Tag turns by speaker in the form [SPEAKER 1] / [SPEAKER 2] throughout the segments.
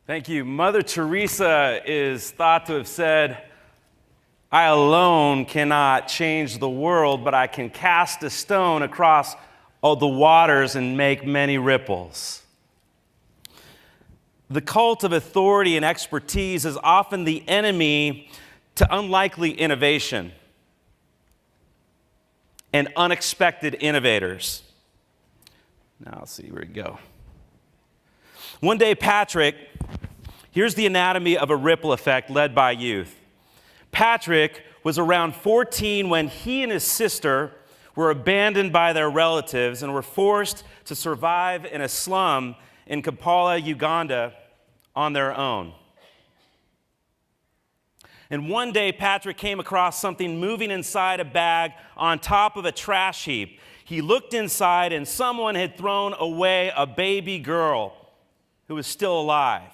[SPEAKER 1] Thank you. Mother Teresa is thought to have said, "I alone cannot change the world, but I can cast a stone across all the waters and make many ripples." The cult of authority and expertise is often the enemy to unlikely innovation and unexpected innovators. Now, let's see where we go. One day, here's the anatomy of a ripple effect led by youth. Patrick was around 14 when he and his sister were abandoned by their relatives and were forced to survive in a slum in Kampala, Uganda, on their own. And one day, Patrick came across something moving inside a bag on top of a trash heap. He looked inside, and someone had thrown away a baby girl who was still alive.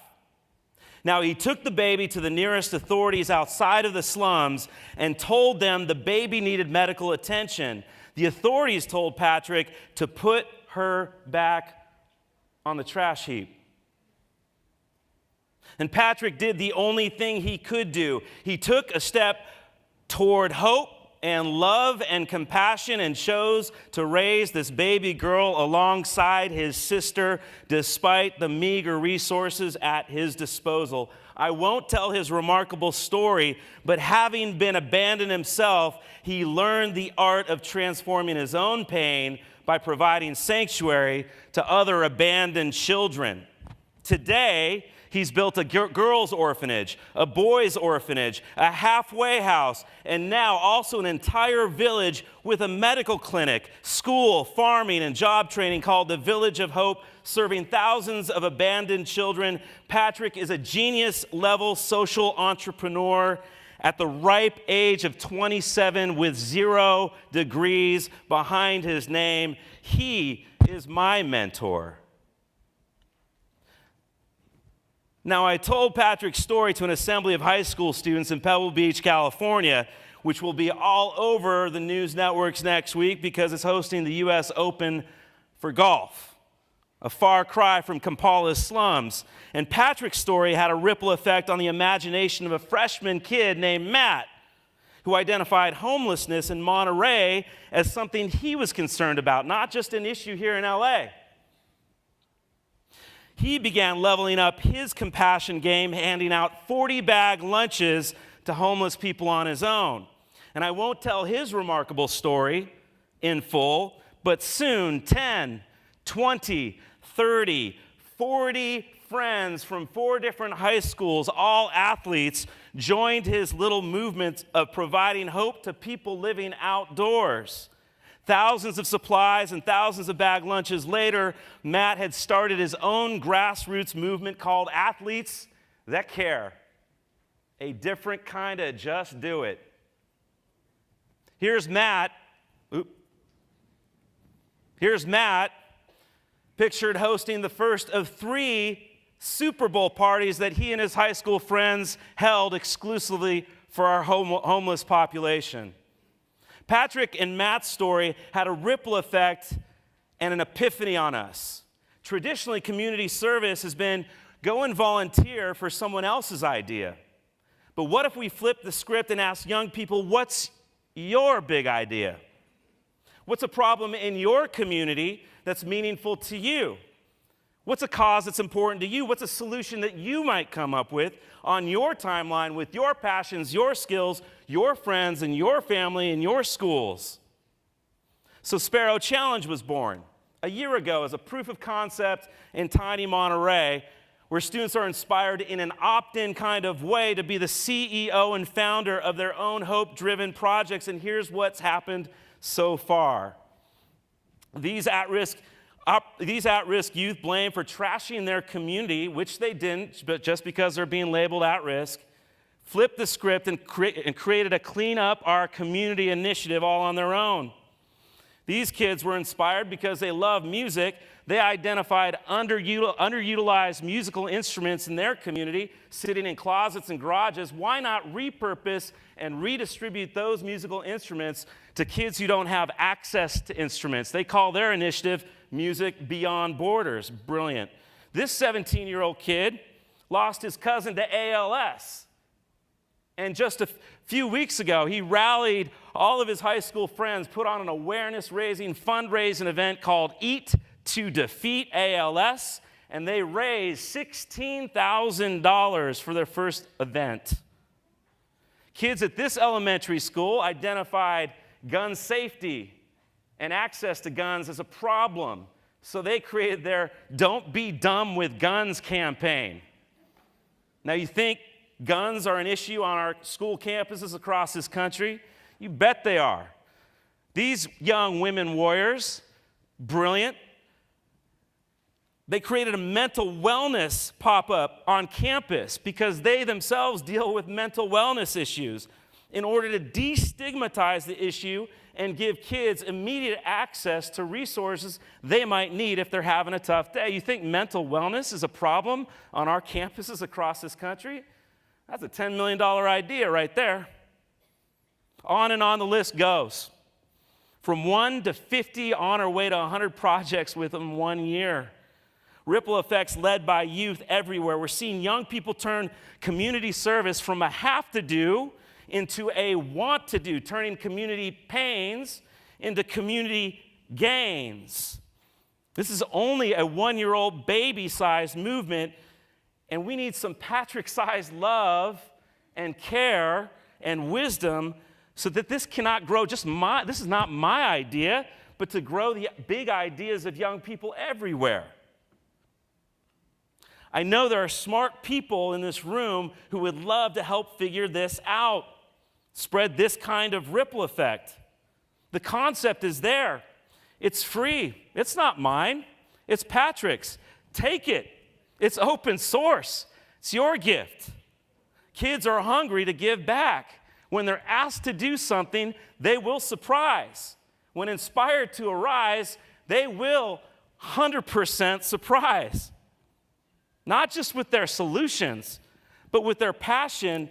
[SPEAKER 1] Now, he took the baby to the nearest authorities outside of the slums and told them the baby needed medical attention. The authorities told Patrick to put her back on the trash heap. And Patrick did the only thing he could do. He took a step toward hope and love and compassion and chose to raise this baby girl alongside his sister despite the meager resources at his disposal. I won't tell his remarkable story, but having been abandoned himself, he learned the art of transforming his own pain by providing sanctuary to other abandoned children. Today, he's built a girls' orphanage, a boys' orphanage, a halfway house, and now also an entire village with a medical clinic, school, farming, and job training called the Village of Hope, serving thousands of abandoned children. Patrick is a genius-level social entrepreneur at the ripe age of 27 with 0 degrees behind his name. He is my mentor. Now, I told Patrick's story to an assembly of high school students in Pebble Beach, California, which will be all over the news networks next week because it's hosting the U.S. Open for golf, a far cry from Kampala's slums. And Patrick's story had a ripple effect on the imagination of a freshman kid named Matt, who identified homelessness in Monterey as something he was concerned about, not just an issue here in L.A. He began leveling up his compassion game, handing out 40-bag lunches to homeless people on his own. And I won't tell his remarkable story in full, but soon 10, 20, 30, 40 friends from 4 different high schools, all athletes, joined his little movement of providing hope to people living outdoors. Thousands of supplies and thousands of bag lunches later, Matt had started his own grassroots movement called Athletes That Care. A different kind of just do it. Here's Matt, pictured hosting the first of 3 Super Bowl parties that he and his high school friends held exclusively for our homeless population. Patrick and Matt's story had a ripple effect and an epiphany on us. Traditionally, community service has been go and volunteer for someone else's idea. But what if we flip the script and ask young people, what's your big idea? What's a problem in your community that's meaningful to you? What's a cause that's important to you? What's a solution that you might come up with on your timeline with your passions, your skills, your friends, and your family, and your schools? So Spero Challenge was born a year ago as a proof of concept in tiny Monterey, where students are inspired in an opt-in kind of way to be the CEO and founder of their own hope-driven projects. And here's what's happened so far. These at-risk youth blamed for trashing their community, which they didn't, but just because they're being labeled at risk, flipped the script and created a Clean Up Our Community initiative all on their own. These kids were inspired because they love music. They identified underutilized musical instruments in their community, sitting in closets and garages. Why not repurpose and redistribute those musical instruments to kids who don't have access to instruments? They call their initiative Music Beyond Borders. Brilliant. This 17-year-old kid lost his cousin to ALS. And just a few weeks ago, he rallied all of his high school friends, put on an awareness-raising fundraising event called Eat to Defeat ALS, and they raised $16,000 for their first event. Kids at this elementary school identified gun safety and access to guns as a problem, so they created their Don't Be Dumb with Guns campaign. Now, you think guns are an issue on our school campuses across this country? You bet they are. These young women warriors, brilliant, they created a mental wellness pop-up on campus because they themselves deal with mental wellness issues in order to destigmatize the issue and give kids immediate access to resources they might need if they're having a tough day. You think mental wellness is a problem on our campuses across this country? That's a $10 million idea right there. On and on the list goes. From 1 to 50, on our way to 100 projects within 1 year. Ripple effects led by youth everywhere. We're seeing young people turn community service from a have to do into a want to do, turning community pains into community gains. This is only a 1-year-old baby-sized movement, and we need some Patrick-sized love and care and wisdom so that this cannot grow this is not my idea, but to grow the big ideas of young people everywhere. I know there are smart people in this room who would love to help figure this out, spread this kind of ripple effect. The concept is there. It's free. It's not mine. It's Patrick's. Take it. It's open source. It's your gift. Kids are hungry to give back. When they're asked to do something, they will surprise. When inspired to arise, they will 100% surprise. Not just with their solutions, but with their passion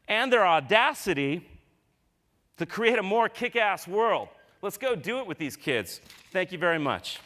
[SPEAKER 1] and their audacity to create a more kick-ass world. Let's go do it with these kids. Thank you very much.